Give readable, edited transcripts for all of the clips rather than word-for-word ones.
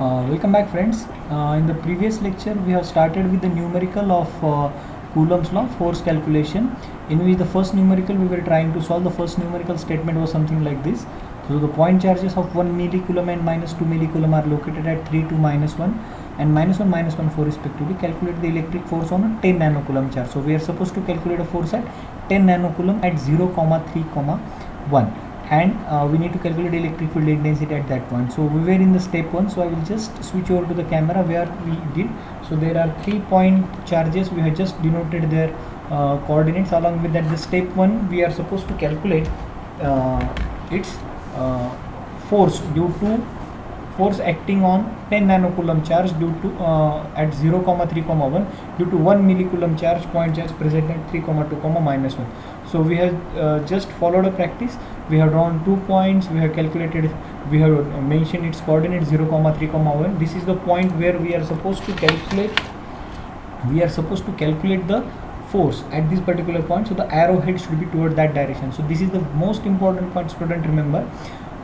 Welcome back, friends. In the previous lecture we have started with the numerical of Coulomb's law, force calculation, in which the first numerical we were trying to solve. The first numerical statement was something like this. So the point charges of 1 millicoulomb and minus 2 millicoulomb are located at 3, 2, minus 1 and minus 1, minus 1, 4 respectively. Calculate the electric force on a 10 nanocoulomb charge. So we are supposed to calculate a force at 10 nanocoulomb at 0, 3, 1, and we need to calculate electric field density at that point. So we were in the step 1, so I will just switch over to the camera where we did. So there are 3 point charges. We have just denoted their coordinates. Along with that, the step 1 we are supposed to calculate its force due to force acting on 10 nanocoulomb charge due to at 0, 3, 1 due to 1 millicoulomb charge, point charge present at 3, 2, minus 1. So we have just followed a practice. We have drawn 2 points. We have calculated. We have mentioned its coordinates 0, 3, 1. This is the point where we are supposed to calculate. We are supposed to calculate the force at this particular point. So the arrowhead should be toward that direction. So this is the most important point, student. Remember,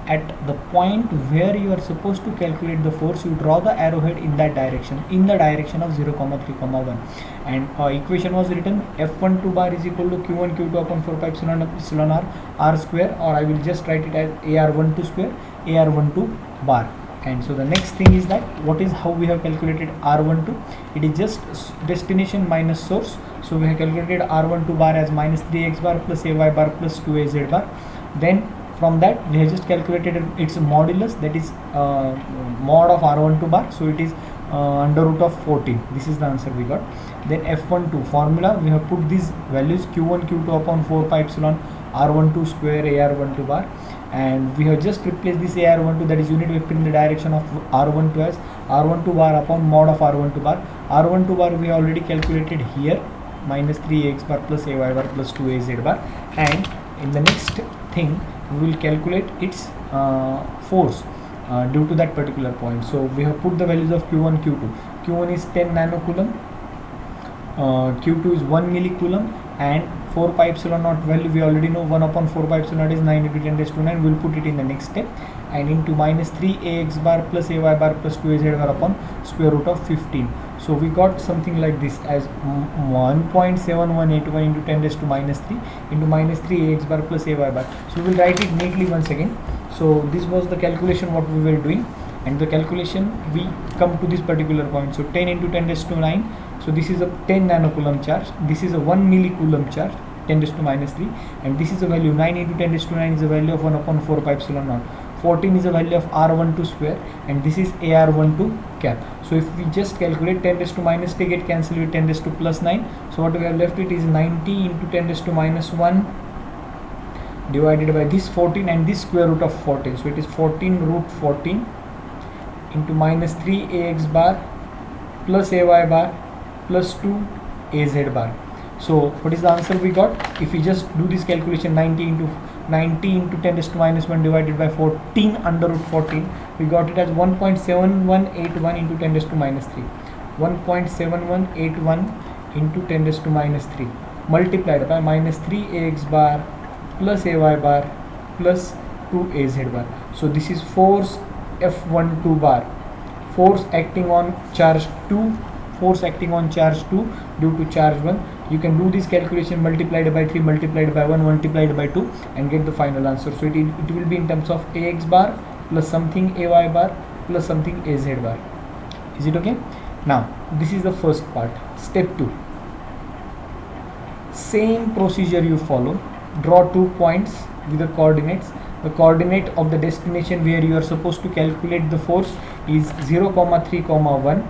at the point where you are supposed to calculate the force, you draw the arrowhead in that direction, in the direction of 0, 3, 1. And equation was written F12 bar is equal to Q1 Q2 upon 4 pi epsilon r square, or I will just write it as AR12 square, AR12 bar. And so the next thing is that how we have calculated R12. It is just destination minus source. So we have calculated R12 bar as minus 3x bar plus AY bar plus 2AZ bar. Then from that we have just calculated its modulus, that is mod of R12 bar. So it is under root of 14. This is the answer we got. Then F12 formula, we have put these values Q1 Q2 upon 4 pi epsilon R12 square AR12 bar, and we have just replaced this AR12, that is unit vector, in the direction of R12 as R12 bar upon mod of R12 bar. R12 bar we have already calculated here, minus 3x bar plus AY bar plus 2AZ bar. And in the next thing we will calculate its force due to that particular point. So we have put the values of Q1 Q2. Q1 is 10 nanocoulomb, Q2 is 1 millicoulomb, and 4 pi epsilon naught value we already know, 1 upon 4 pi epsilon naught is 9 into 10 raised to 9. We will put it in the next step, and into minus 3ax bar plus ay bar plus 2az bar upon square root of 15. So we got something like this as 1.7181 into 10 raised to minus 3 into minus 3ax bar plus ay bar. So we will write it neatly once again. So this was the calculation what we were doing, and the calculation we come to this particular point. So 10 into 10 raised to 9. So this is a 10 nanocoulomb charge. This is a 1 millicoulomb charge, 10 raised to minus 3, and this is a value 9 into 10 raised to 9 is a value of 1 upon 4 pi epsilon naught. 14 is a value of R12 square, and this is AR12 cap. So if we just calculate 10 raised to minus 3 get cancelled with 10 raised to plus 9. So what we have left it is 90 into 10 raised to minus 1 divided by this 14 and this square root of 14. So it is 14 root 14 into minus 3ax bar plus ay bar plus 2az bar. So what is the answer we got? If we just do this calculation, 90 into 10 raised to minus 1 divided by 14 under root 14, we got it as 1.7181 into 10 raised to minus 3. 1.7181 into 10 raised to minus 3 multiplied by minus 3ax bar plus ay bar plus 2az bar. So this is force F12 bar, force acting on charge 2, force acting on charge 2 due to charge 1. You can do this calculation multiplied by 3 multiplied by 1 multiplied by 2 and get the final answer. So it will be in terms of ax bar plus something ay bar plus something az bar. Is it okay? Now this is the first part. Step 2, same procedure you follow. Draw 2 points with the coordinates. The coordinate of the destination where you are supposed to calculate the force is 0, 3, 1.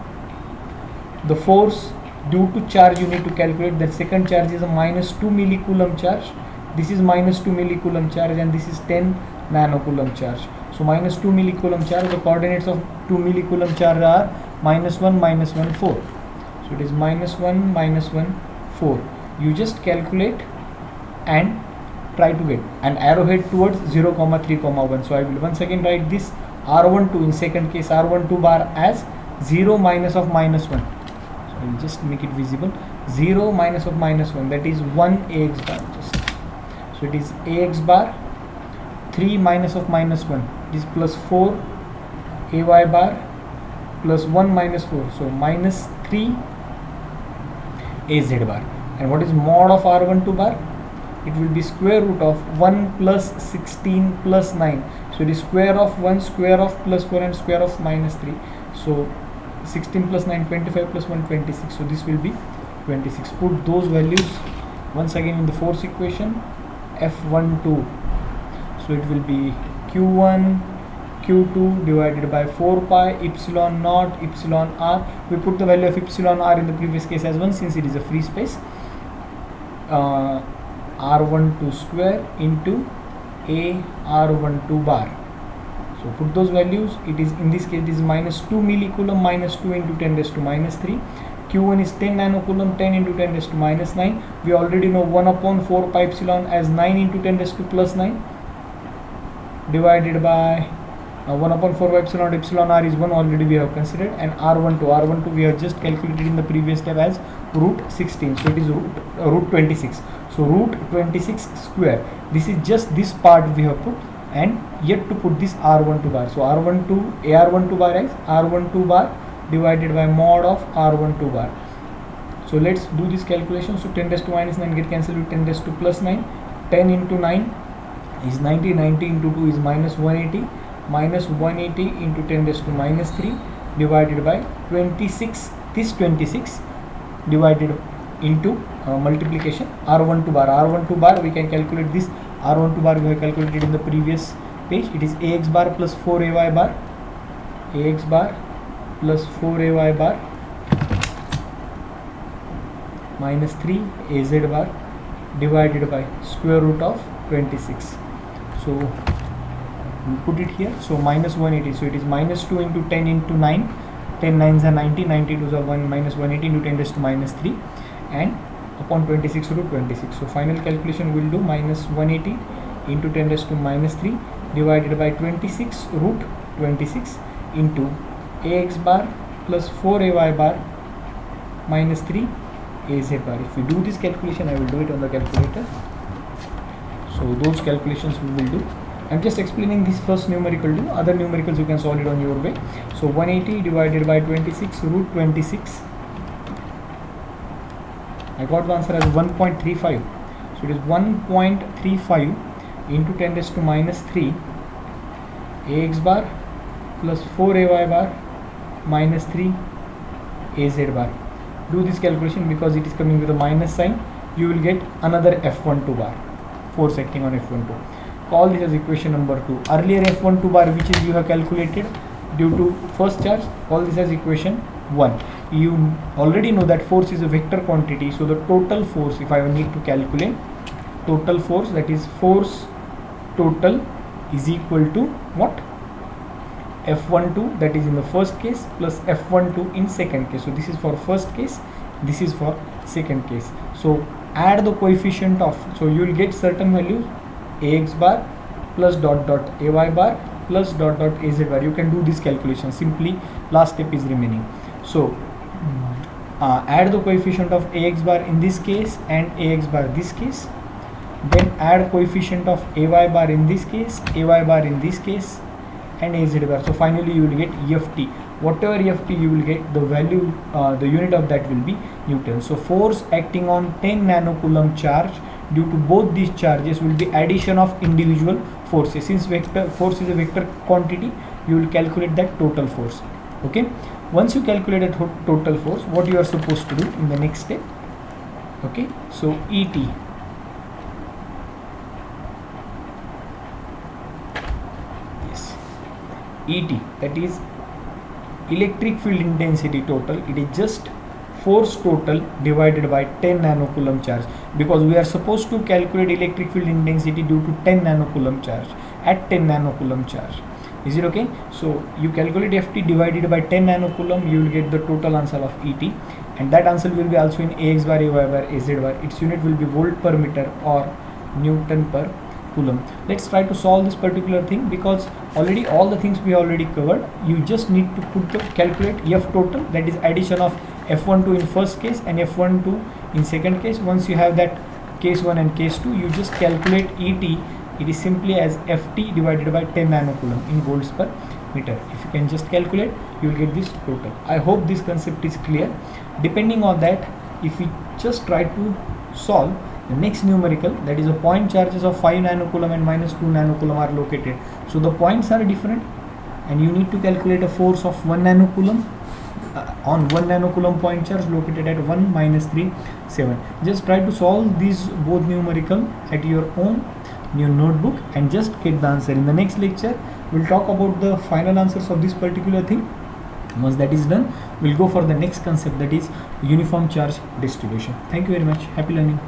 The force due to charge you need to calculate. That second charge is a minus 2 millicoulomb charge. This is minus 2 millicoulomb charge, and this is 10 nanocoulomb charge. So minus 2 millicoulomb charge, the coordinates of 2 millicoulomb charge are minus 1, 4. So it is minus 1, 4. You just calculate and try to get an arrowhead towards 0, 3, 1. So I will once again write this R12 in second case, R12 bar as 0 minus of minus 1. So I will just make it visible. 0 minus of minus 1, that is 1 ax bar. So it is ax bar 3 minus of minus 1, it is plus 4 ay bar plus 1 minus 4, so minus 3 Az bar. And what is mod of R12 bar? It will be square root of 1 plus 16 plus 9. So it is square of 1, square of plus 4, and square of minus 3. So 16 plus 9, 25 plus 1, 26. So this will be 26. Put those values once again in the force equation, F12. So it will be Q1 Q2 divided by 4 pi epsilon naught epsilon r. We put the value of epsilon r in the previous case as 1 since it is a free space. R12 square into A R12 bar. So put those values. It is, in this case, it is minus 2 millicoulomb, minus 2 into 10 raised to minus 3. Q1 is 10 nanocoulomb, 10 into 10 raised to minus 9. We already know 1 upon 4 pi epsilon as 9 into 10 raised to plus 9 divided by 1 upon 4 pi epsilon. Epsilon r is 1, already we have considered, and R12 we have just calculated in the previous step as root 16. So it is root 26. So root 26 square. This is just this part we have put, and yet to put this R12 bar. So R12 AR12 bar is R12 bar divided by mod of R12 bar. So let's do this calculation. So 10 raised to minus 9 get cancelled with 10 raised to plus 9. 10 into 9 is 90. 90 into 2 is minus 180. Minus 180 into 10 raised to minus 3 divided by 26. This 26 divided into multiplication R12 bar. R12 bar we can calculate this. R12 bar we have calculated in the previous page. It is AX bar plus 4AY bar. AX bar plus 4AY bar minus 3 AZ bar divided by square root of 26. So we put it here. So minus 180. So it is minus 2 into 10 into 9. 10 9s are 90. 90 2s are 1. Minus 180 into 10 raised to minus 3. And upon 26 root 26. So final calculation will do minus 180 into 10 raised to minus 3 divided by 26 root 26 into AX bar plus 4AY bar minus 3 AZ bar. If we do this calculation, I will do it on the calculator. So those calculations we will do. I'm just explaining this first numerical do. Other numericals you can solve it on your way. So 180 divided by 26 root 26. I got the answer as 1.35. So it is 1.35 into 10 raised to minus 3 AX bar plus 4AY bar minus 3 AZ bar. Do this calculation because it is coming with a minus sign. You will get another F12 bar, force acting on F12. Call this as equation number 2. Earlier F12 bar which is you have calculated due to first charge, call this as equation 1. You already know that force is a vector quantity, so the total force, if I need to calculate total force, that is force total is equal to what? F12, that is in the first case, plus F12 in second case. So this is for first case, this is for second case. So add the coefficient of, so you will get certain values, AX bar plus dot dot AY bar plus dot dot AZ bar. You can do this calculation simply. Last step is remaining. So add the coefficient of AX bar in this case and AX bar this case. Then add coefficient of AY bar in this case, AY bar in this case, and AZ bar. So finally you will get EFT. Whatever EFT you will get, the value, the unit of that will be Newton. So force acting on 10 nanocoulomb charge due to both these charges will be addition of individual forces. Since vector force is a vector quantity, you will calculate that total force. Okay. Once you calculate a total force, what you are supposed to do in the next step? Okay. So ET. Yes. ET, that is electric field intensity total. It is just force total divided by 10 nanocoulomb charge, because we are supposed to calculate electric field intensity due to 10 nanocoulomb charge at 10 nanocoulomb charge. Is it okay? So you calculate FT divided by 10 nanocoulomb, you will get the total answer of ET, and that answer will be also in AX bar, AY bar, AZ bar. Its unit will be volt per meter or Newton per coulomb. Let's try to solve this particular thing, because already all the things we already covered. You just need to put the calculate F total, that is addition of F12 in first case and F12 in second case. Once you have that case 1 and case 2, you just calculate ET. It is simply as Ft divided by 10 nanocoulomb in volts per meter. If you can just calculate, you will get this total. I hope this concept is clear. Depending on that, if we just try to solve the next numerical, that is a point charges of 5 nanocoulomb and minus 2 nanocoulomb are located. So the points are different, and you need to calculate a force of 1 nanocoulomb on 1 nanocoulomb point charge located at 1 minus 3 7. Just try to solve these both numerical at your own in your notebook and just get the answer. In the next lecture, we'll talk about the final answers of this particular thing. Once that is done, we'll go for the next concept, that is uniform charge distribution. Thank you very much. Happy learning.